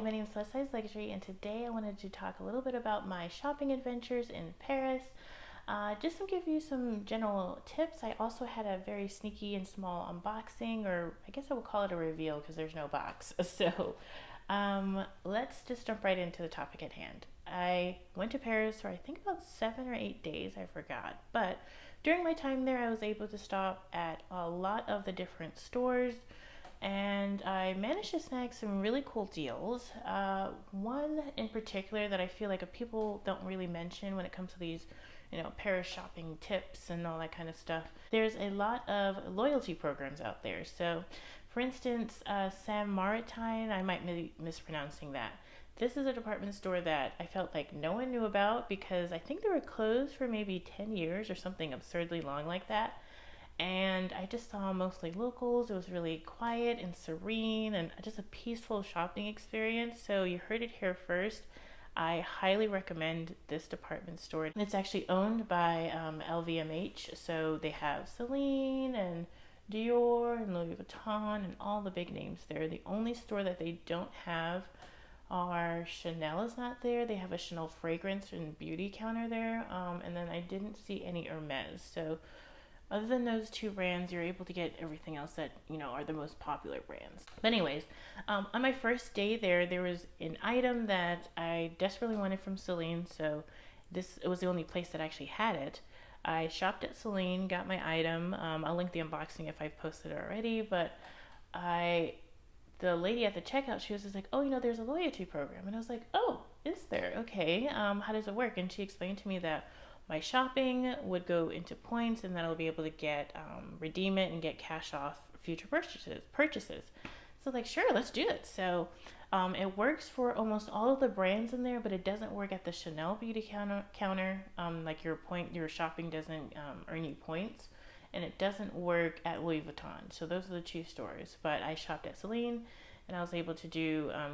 my name is Plus Size Luxury, and today I wanted to talk a little bit about my shopping adventures in Paris. Just to give you some general tips, I also had a very sneaky and small unboxing, or I guess I would call it a reveal because there's no box. Let's just jump right into the topic at hand. I went to Paris for I think about 7 or 8 days, I forgot. But during my time there, I was able to stop at a lot of the different stores and I managed to snag some really cool deals. One in particular that I feel like people don't really mention when it comes to these, Paris shopping tips and all that kind of stuff. There's a lot of loyalty programs out there. So, for instance, Samaritaine, I might be mispronouncing that. This is a department store that I felt like no one knew about because I think they were closed for maybe 10 years or something absurdly long like that, and I just saw mostly locals. It was really quiet and serene and just a peaceful shopping experience. So you heard it here first. I highly recommend this department store. It's actually owned by LVMH, so they have Celine and Dior and Louis Vuitton and all the big names there. The only store that they don't have are Chanel is not there. They have a Chanel fragrance and beauty counter there, and then I didn't see any Hermes. So other than those two brands, you're able to get everything else that, are the most popular brands. But anyways, on my first day there was an item that I desperately wanted from Celine, so it was the only place that actually had it. I shopped at Celine, got my item. I'll link the unboxing if I've posted it already, but the lady at the checkout, she was just like, oh, there's a loyalty program. And I was like, oh, is there? Okay, how does it work? And she explained to me that my shopping would go into points, and then I'll be able to get redeem it and get cash off future purchases. So like, sure, let's do it. So it works for almost all of the brands in there, but it doesn't work at the Chanel beauty counter. Like your shopping doesn't earn you points, and it doesn't work at Louis Vuitton. So those are the two stores. But I shopped at Celine, and I was able to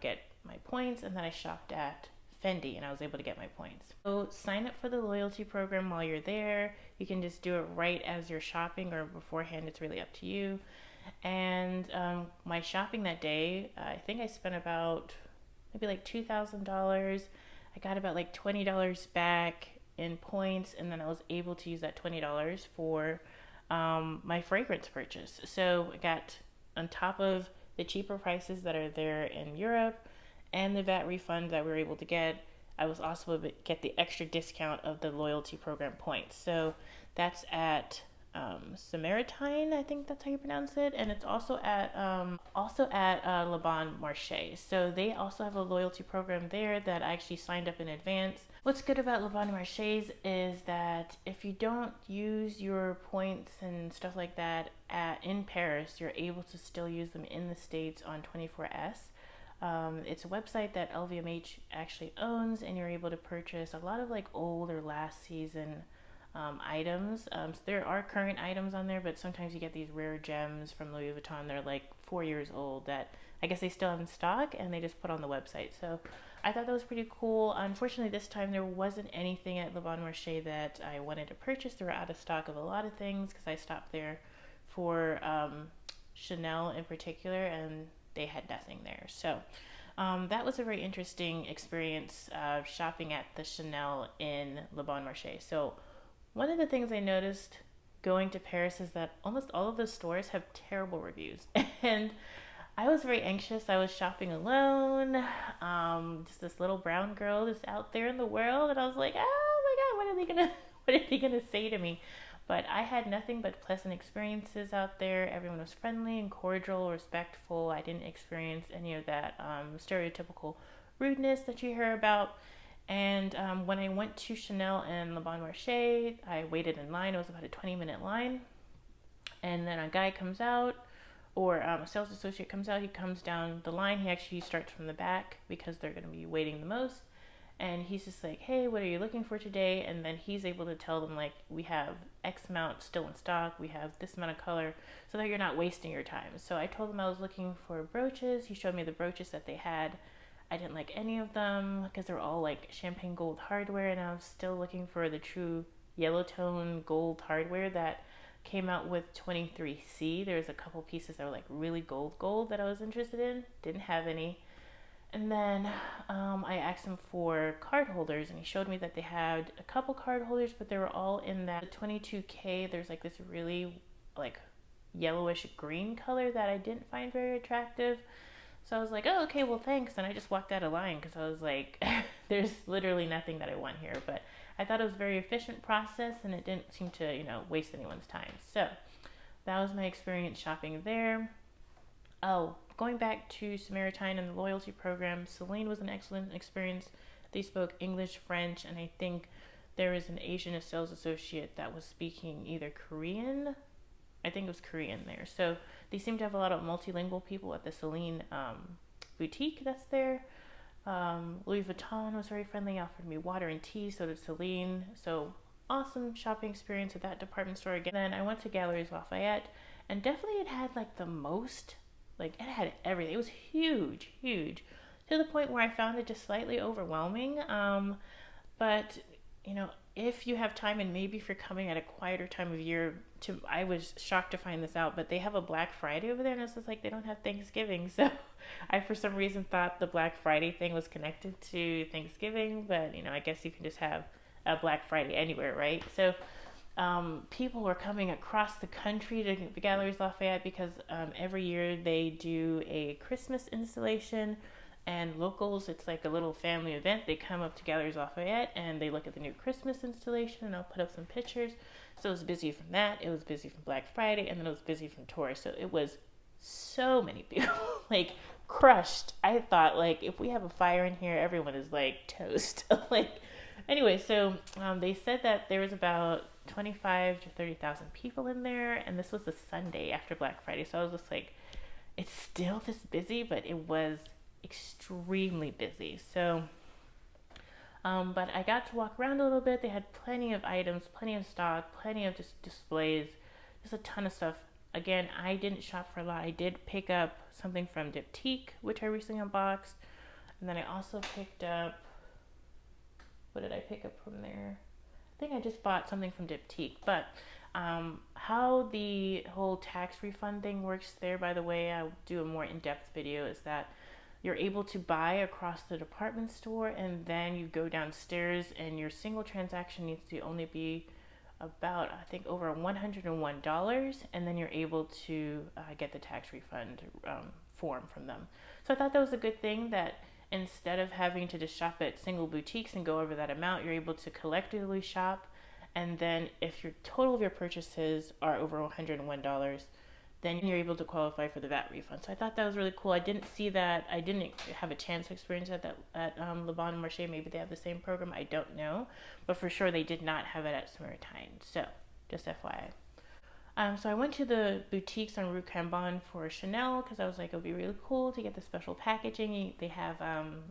get my points, and then I shopped at Fendi, and I was able to get my points. So sign up for the loyalty program while you're there. You can just do it right as you're shopping or beforehand. It's really up to you. And my shopping that day, I think I spent about maybe like $2,000. I got about like $20 back in points, and then I was able to use that $20 for my fragrance purchase. So I got, on top of the cheaper prices that are there in Europe and the VAT refund that we were able to get, I was also able to get the extra discount of the loyalty program points. So that's at Samaritaine, I think that's how you pronounce it, and it's also at Le Bon Marche. So they also have a loyalty program there that I actually signed up in advance. What's good about Le Bon Marche is that if you don't use your points and stuff like that in Paris, you're able to still use them in the States on 24S. It's a website that LVMH actually owns, and you're able to purchase a lot of like old or last season items. So there are current items on there, but sometimes you get these rare gems from Louis Vuitton. They're like 4 years old that I guess they still have in stock, and they just put on the website. So I thought that was pretty cool. Unfortunately, this time there wasn't anything at Le Bon Marche that I wanted to purchase. They were out of stock of a lot of things because I stopped there for Chanel in particular, and they had nothing there. So that was a very interesting experience shopping at the Chanel in Le Bon Marche. So one of the things I noticed going to Paris is that almost all of the stores have terrible reviews. And I was very anxious. I was shopping alone, just this little brown girl just out there in the world, and I was like, oh my God, what are they gonna say to me? But I had nothing but pleasant experiences out there. Everyone was friendly and cordial, respectful. I didn't experience any of that stereotypical rudeness that you hear about. And when I went to Chanel and Le Bon Marche, I waited in line. It was about a 20-minute line. And then a guy comes out, or a sales associate comes out. He comes down the line. He actually starts from the back because they're going to be waiting the most. And he's just like, hey, what are you looking for today? And then he's able to tell them, like, we have X amount still in stock. We have this amount of color, so that you're not wasting your time. So I told him I was looking for brooches. He showed me the brooches that they had. I didn't like any of them because they were all like champagne gold hardware, and I was still looking for the true yellow tone gold hardware that came out with 23C. There's a couple pieces that were like really gold that I was interested in. Didn't have any. And then I asked him for card holders, and he showed me that they had a couple card holders, but they were all in that 22K. There's like this really like yellowish green color that I didn't find very attractive. So I was like, oh, okay, well, thanks. And I just walked out of line because I was like, there's literally nothing that I want here. But I thought it was a very efficient process, and it didn't seem to, waste anyone's time. So that was my experience shopping there. Oh, going back to Samaritaine and the loyalty program, Celine was an excellent experience. They spoke English, French, and I think there was an Asian sales associate that was speaking either Korean. I think it was Korean there. So they seem to have a lot of multilingual people at the Celine boutique that's there. Louis Vuitton was very friendly, offered me water and tea, so did Celine. So awesome shopping experience at that department store again. Then I went to Galeries Lafayette, and definitely it had like the most, like it had everything. It was huge, huge, to the point where I found it just slightly overwhelming. But if you have time, and maybe if you're coming at a quieter time of year, I was shocked to find this out, but they have a Black Friday over there, and it's just like they don't have Thanksgiving. So I, for some reason, thought the Black Friday thing was connected to Thanksgiving, but I guess you can just have a Black Friday anywhere, right? So people were coming across the country to the Galeries Lafayette because every year they do a Christmas installation. And locals, it's like a little family event. They come up to Galeries Lafayette and they look at the new Christmas installation, and I'll put up some pictures. So it was busy from that. It was busy from Black Friday, and then it was busy from tourists. So it was so many people, like crushed. I thought, like, if we have a fire in here, everyone is like toast. Anyway, so they said that there was about 25 to 30,000 people in there, and this was the Sunday after Black Friday. So I was just like, it's still this busy, but it was extremely busy. So but I got to walk around a little bit. They had plenty of items, plenty of stock, plenty of just displays, just a ton of stuff. Again, I didn't shop for a lot. I did pick up something from Diptyque, which I recently unboxed, and then I also picked up, what did I pick up from there? I think I just bought something from Diptyque. But how the whole tax refund thing works there, by the way, I'll do a more in-depth video, is that you're able to buy across the department store, and then you go downstairs, and your single transaction needs to only be about, I think, over $101, and then you're able to get the tax refund form from them. So I thought that was a good thing, that instead of having to just shop at single boutiques and go over that amount, you're able to collectively shop, and then if your total of your purchases are over $101, then you're able to qualify for the VAT refund. So I thought that was really cool. I didn't see that. I didn't have a chance to experience that at Le Bon Marche. Maybe they have the same program. I don't know. But for sure, they did not have it at Samaritaine. So just FYI. So I went to the boutiques on Rue Cambon for Chanel because I was like, it would be really cool to get the special packaging. They have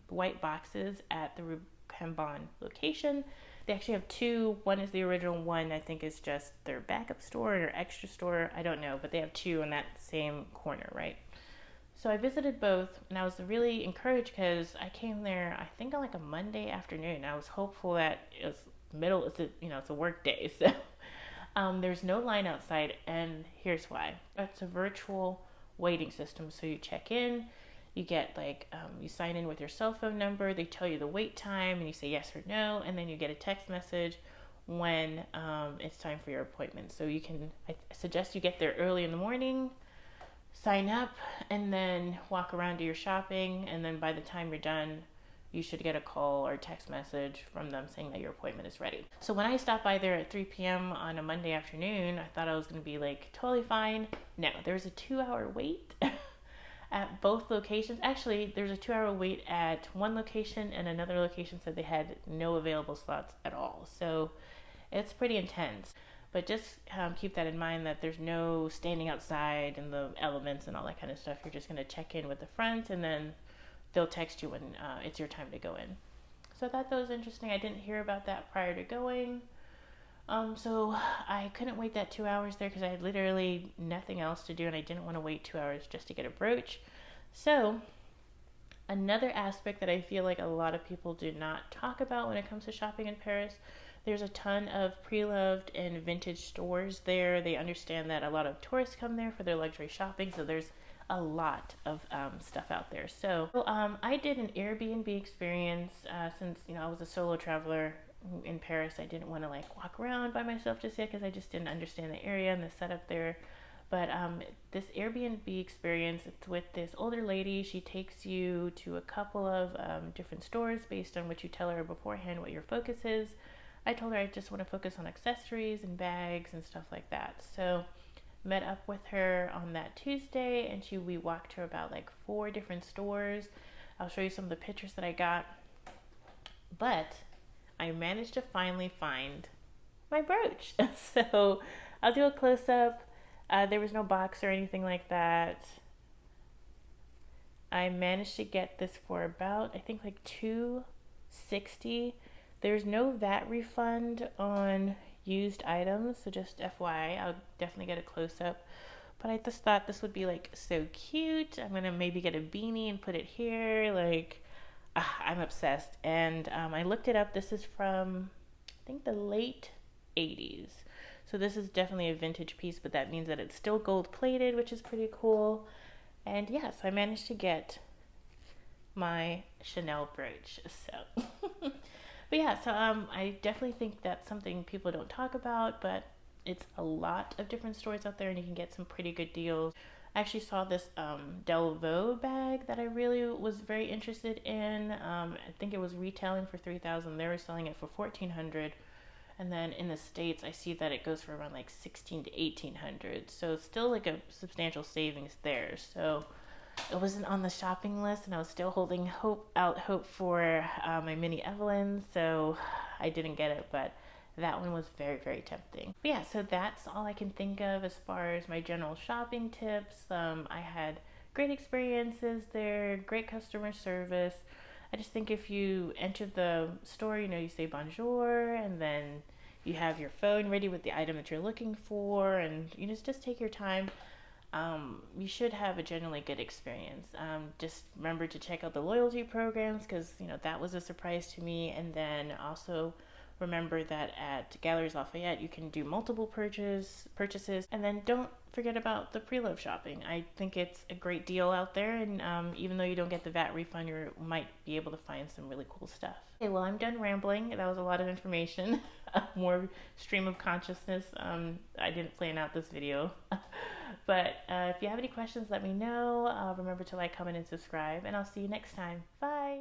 white boxes at the Rue Cambon location. They actually have two. One is the original, one I think is just their backup store or extra store. I don't know, but they have two in that same corner, right? So I visited both, and I was really encouraged because I came there, I think, on like a Monday afternoon. I was hopeful that it was it's a work day. So there's no line outside, and here's why. It's a virtual waiting system. So you check in, you get you sign in with your cell phone number, they tell you the wait time, and you say yes or no, and then you get a text message when it's time for your appointment. So I suggest you get there early in the morning, sign up, and then walk around, do your shopping, and then by the time you're done, you should get a call or text message from them saying that your appointment is ready. So when I stopped by there at 3 p.m. on a Monday afternoon, I thought I was going to be totally fine. No, there's a 2-hour wait at both locations. Actually, there's a 2-hour wait at one location, and another location said they had no available slots at all. So it's pretty intense. But just keep that in mind, that there's no standing outside in the elements and all that kind of stuff. You're just going to check in with the front, and then they'll text you when it's your time to go in. So I thought that was interesting. I didn't hear about that prior to going. So I couldn't wait that 2 hours there because I had literally nothing else to do, and I didn't want to wait 2 hours just to get a brooch. So another aspect that I feel like a lot of people do not talk about when it comes to shopping in Paris, there's a ton of Preloved and vintage stores there. They understand that a lot of tourists come there for their luxury shopping, so there's a lot of stuff out there. So I did an Airbnb experience since, you know, I was a solo traveler in Paris. I didn't want to like walk around by myself just yet because I just didn't understand the area and the setup there. But this Airbnb experience, it's with this older lady. She takes you to a couple of different stores based on what you tell her beforehand, what your focus is. I told her I just want to focus on accessories and bags and stuff like that. So met up with her on that Tuesday, and we walked her about like 4 different stores. I'll show you some of the pictures that I got. But I managed to finally find my brooch. So I'll do a close-up. There was no box or anything like that. I managed to get this for about, I think, like $260. There's no VAT refund on used items, so just FYI, I'll definitely get a close-up. But I just thought this would be like so cute. I'm gonna maybe get a beanie and put it here. Like, I'm obsessed. And I looked it up. This is from, I think, the late 80s. So this is definitely a vintage piece, but that means that it's still gold plated, which is pretty cool. And yes, I managed to get my Chanel brooch. So, but yeah, so I definitely think that's something people don't talk about, but it's a lot of different stores out there, and you can get some pretty good deals. I actually saw this Delvaux bag that I really was very interested in. I think it was retailing for $3,000. They were selling it for $1,400. And then in the States, I see that it goes for around like $1,600 to $1,800. So still like a substantial savings there. So it wasn't on the shopping list, and I was still holding hope for my mini Evelyn. So I didn't get it, but that one was very, very tempting. But yeah, so that's all I can think of as far as my general shopping tips. I had great experiences there, great customer service. I just think if you enter the store, you know, you say bonjour, and then you have your phone ready with the item that you're looking for, and you just take your time. You should have a generally good experience. Just remember to check out the loyalty programs, because, you know, that was a surprise to me. And then also remember that at Galeries Lafayette, you can do multiple purchases. And then don't forget about the Preloved shopping. I think it's a great deal out there, and even though you don't get the VAT refund, you might be able to find some really cool stuff. Okay, well, I'm done rambling. That was a lot of information. More stream of consciousness. I didn't plan out this video. But if you have any questions, let me know. Remember to like, comment, and subscribe, and I'll see you next time. Bye!